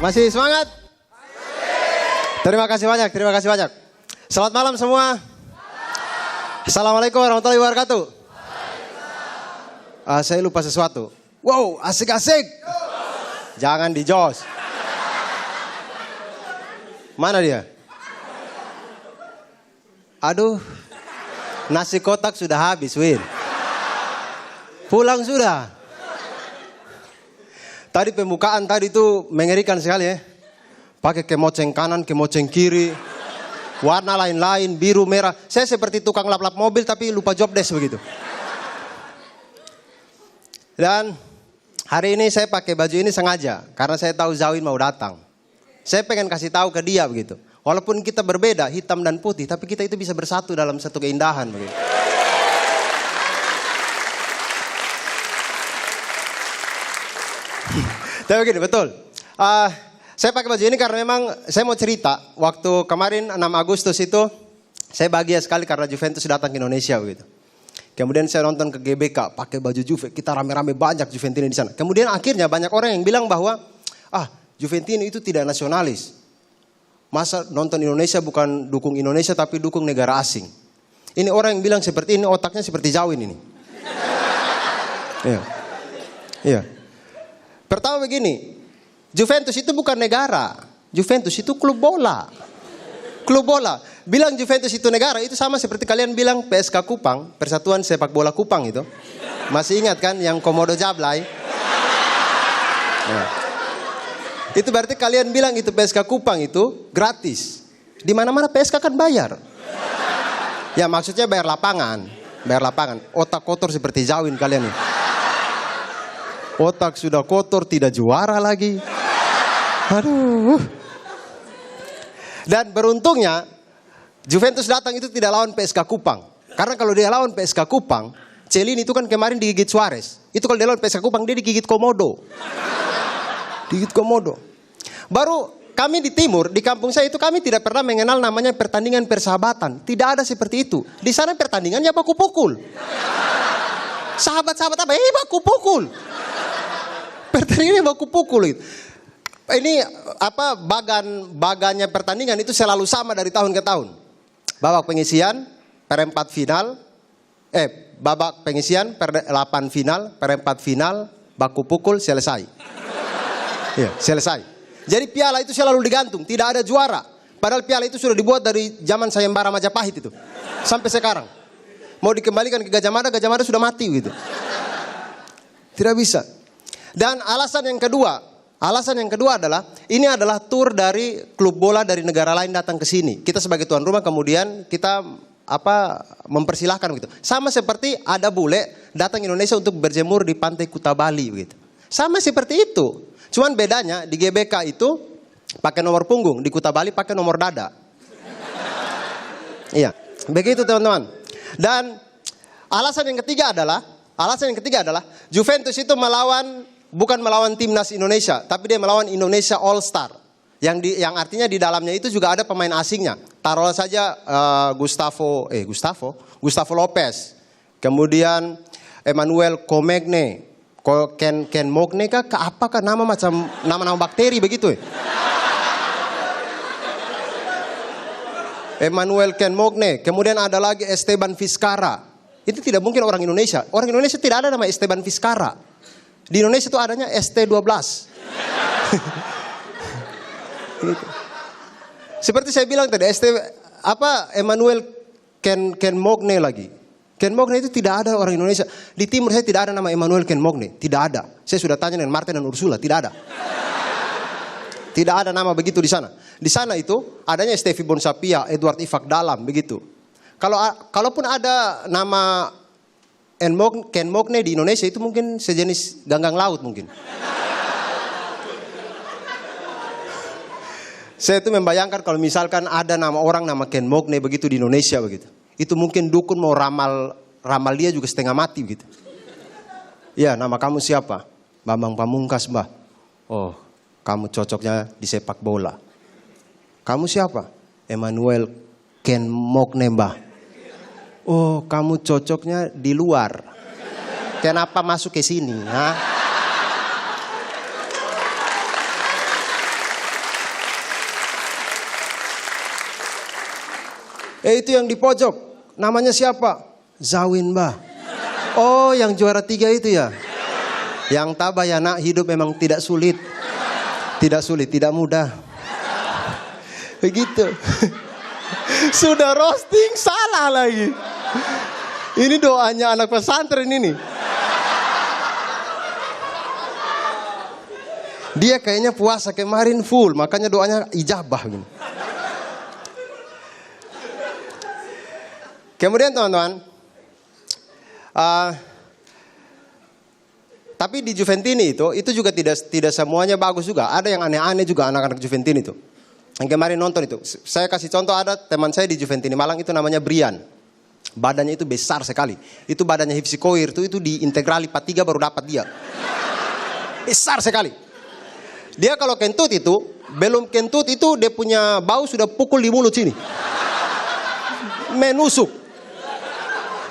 Masih semangat? Terima kasih banyak, terima kasih banyak. Selamat malam semua. Assalamualaikum warahmatullahi wabarakatuh. Saya lupa sesuatu. Wow, asik-asik. Jangan dijos. Mana dia? Aduh, nasi kotak sudah habis, Win. Pulang sudah. Tadi pembukaan tadi itu mengerikan sekali ya. Pakai kemoceng kanan, kemoceng kiri. Warna lain-lain, biru, merah. Saya seperti tukang lap-lap mobil tapi lupa job desk begitu. Dan hari ini saya pakai baju ini sengaja. Karena saya tahu Zawin mau datang. Saya pengen kasih tahu ke dia begitu. Walaupun kita berbeda, hitam dan putih. Tapi kita itu bisa bersatu dalam satu keindahan begitu. Tapi begini, betul. Saya pakai baju ini karena memang saya mau cerita. Waktu kemarin 6 Agustus itu, saya bahagia sekali karena Juventus datang ke Indonesia begitu. Kemudian saya nonton ke GBK, pakai baju Juve. Kita rame-rame banyak Juventini di sana. Kemudian akhirnya banyak orang yang bilang bahwa, Juventini itu tidak nasionalis. Masa nonton Indonesia bukan dukung Indonesia tapi dukung negara asing. Ini orang yang bilang seperti ini, otaknya seperti Zawin ini. Iya. Pertama begini, Juventus itu bukan negara. Juventus itu klub bola. Klub bola. Bilang Juventus itu negara, itu sama seperti kalian bilang PSK Kupang, Persatuan Sepak Bola Kupang itu. Masih ingat kan yang Komodo Jablay? Nah. Itu berarti kalian bilang itu PSK Kupang itu gratis. Di mana-mana PSK kan bayar. Ya maksudnya bayar lapangan. Bayar lapangan. Otak kotor seperti Zawin kalian nih. Otak sudah kotor, tidak juara lagi. Aduh. Dan beruntungnya, Juventus datang itu tidak lawan PSK Kupang. Karena kalau dia lawan PSK Kupang, Celini itu kan kemarin digigit Suarez. Itu kalau dia lawan PSK Kupang, dia digigit Komodo. Digigit Komodo. Baru kami di timur, di kampung saya itu kami tidak pernah mengenal namanya pertandingan persahabatan. Tidak ada seperti itu. Di sana pertandingannya baku pukul. Sahabat-sahabat apa? Baku pukul. Pertandingannya baku pukul itu. Ini bagannya pertandingan itu selalu sama dari tahun ke tahun. Babak pengisian, perempat final, babak pengisian, per-8 final, perempat final, baku pukul, selesai. Ya, selesai. Jadi piala itu selalu digantung, tidak ada juara. Padahal piala itu sudah dibuat dari zaman Sayembara Majapahit itu. Sampai sekarang. Mau dikembalikan ke Gajah Mada sudah mati gitu. Tidak bisa. Dan alasan yang kedua adalah ini adalah tur dari klub bola dari negara lain datang ke sini. Kita sebagai tuan rumah kemudian kita mempersilahkan begitu. Sama seperti ada bule datang ke Indonesia untuk berjemur di pantai Kuta Bali begitu. Sama seperti itu. Cuman bedanya di GBK itu pakai nomor punggung, di Kuta Bali pakai nomor dada. Iya, begitu teman-teman. Dan alasan yang ketiga adalah Juventus itu bukan melawan timnas Indonesia, tapi dia melawan Indonesia All Star. Yang artinya di dalamnya itu juga ada pemain asingnya. Taruhlah saja Gustavo Lopez. Kemudian Emmanuel Comegne, Ken Mogne kah? Apakah nama bakteri begitu ya? Emmanuel Ken Mogne. Kemudian ada lagi Esteban Vizcarra. Itu tidak mungkin orang Indonesia. Orang Indonesia tidak ada nama Esteban Vizcarra. Di Indonesia itu adanya ST12. Seperti saya bilang tadi, Emmanuel Ken Mogne lagi. Ken Mogne itu tidak ada orang Indonesia. Di timur saya tidak ada nama Emmanuel Ken Mogne. Tidak ada. Saya sudah tanya dengan Martin dan Ursula. Tidak ada. Tidak ada nama begitu di sana. Di sana itu adanya Stevie Bonsapia, Edward Ifak Dalam, begitu. Kalaupun ada nama Ken Mogne di Indonesia itu mungkin sejenis ganggang laut mungkin. Saya itu membayangkan kalau misalkan ada nama Ken Mogne begitu di Indonesia begitu. Itu mungkin dukun mau ramal dia juga setengah mati begitu. Ya, nama kamu siapa? Bambang Pamungkas, Mbah. Oh, kamu cocoknya di sepak bola. Kamu siapa? Emmanuel Ken Mogne, Mbah. Oh, kamu cocoknya di luar. Kenapa masuk ke sini? Ha? Itu yang di pojok, namanya siapa? Zawin Mbah. Oh, yang juara 3 itu ya. Yang tabah ya nak, hidup memang tidak sulit. Tidak sulit, tidak mudah. Begitu. Sudah roasting, salah lagi. Ini doanya anak pesantren ini. Dia kayaknya puasa kemarin full, makanya doanya ijabah gini. Kemudian teman-teman, tapi di Juventini itu juga tidak semuanya bagus juga. Ada yang aneh-aneh juga anak-anak Juventini itu. Yang kemarin nonton itu, saya kasih contoh, ada teman saya di Juventini Malang itu namanya Brian. Badannya itu besar sekali. Itu badannya Hifzi Koir itu diintegrali 4-3 baru dapat dia. Besar sekali. Dia kalau kentut itu, belum kentut itu dia punya bau sudah pukul di mulut sini. Menusuk.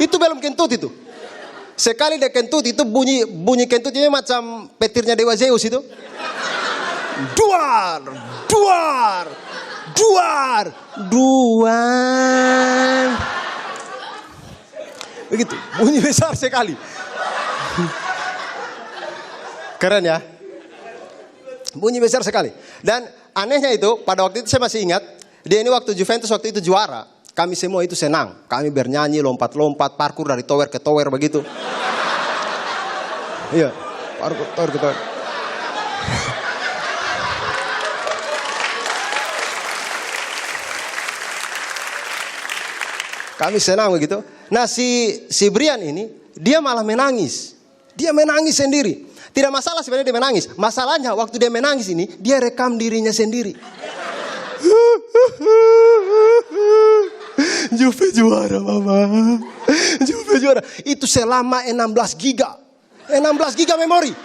Itu belum kentut itu. Sekali dia kentut itu bunyi kentutnya macam petirnya Dewa Zeus itu. Duar, duar, duar, duar. Begitu, bunyi besar sekali. Keren ya. Bunyi besar sekali. Dan anehnya itu, pada waktu itu saya masih ingat, dia ini waktu Juventus waktu itu juara. Kami semua itu senang. Kami bernyanyi, lompat-lompat, parkur dari tower ke tower begitu. Iya, parkur tower ke tower. Kami senang begitu. Nah si Brian ini, dia malah menangis. Dia menangis sendiri. Tidak masalah sebenarnya dia menangis. Masalahnya waktu dia menangis ini, dia rekam dirinya sendiri. Juve juara mama. Juve juara. Itu selama 16 giga. 16 giga memori.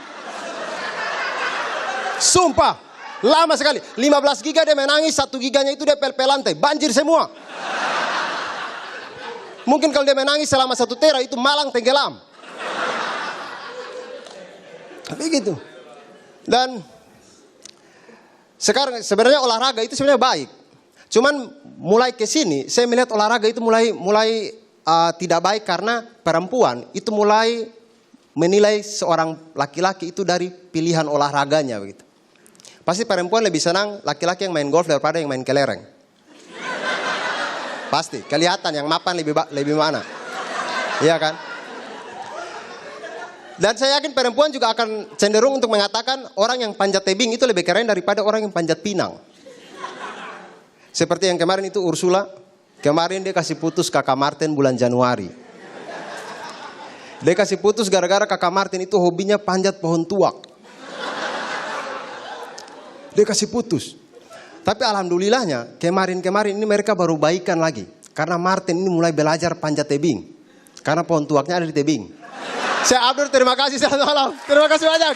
Sumpah. Lama sekali. 15 giga dia menangis. 1 giganya itu dia pel-pel lantai. Banjir semua. Mungkin kalau dia menangis selama 1 tera itu Malang tenggelam. Begitu. Dan sekarang sebenarnya olahraga itu sebenarnya baik. Cuman mulai ke sini saya melihat olahraga itu mulai tidak baik karena perempuan itu mulai menilai seorang laki-laki itu dari pilihan olahraganya begitu. Pasti perempuan lebih senang laki-laki yang main golf daripada yang main kelereng. Pasti kelihatan yang mapan lebih mana. Iya kan? Dan saya yakin perempuan juga akan cenderung untuk mengatakan orang yang panjat tebing itu lebih keren daripada orang yang panjat pinang. Seperti yang kemarin itu Ursula, kemarin dia kasih putus kakak Martin bulan Januari. Dia kasih putus gara-gara kakak Martin itu hobinya panjat pohon tuak. Dia kasih putus. Tapi alhamdulillahnya kemarin ini mereka baru baikan lagi. Karena Martin ini mulai belajar panjat tebing. Karena pohon tuaknya ada di tebing. Saya Abdur, terima kasih, selamat malam. Terima kasih banyak.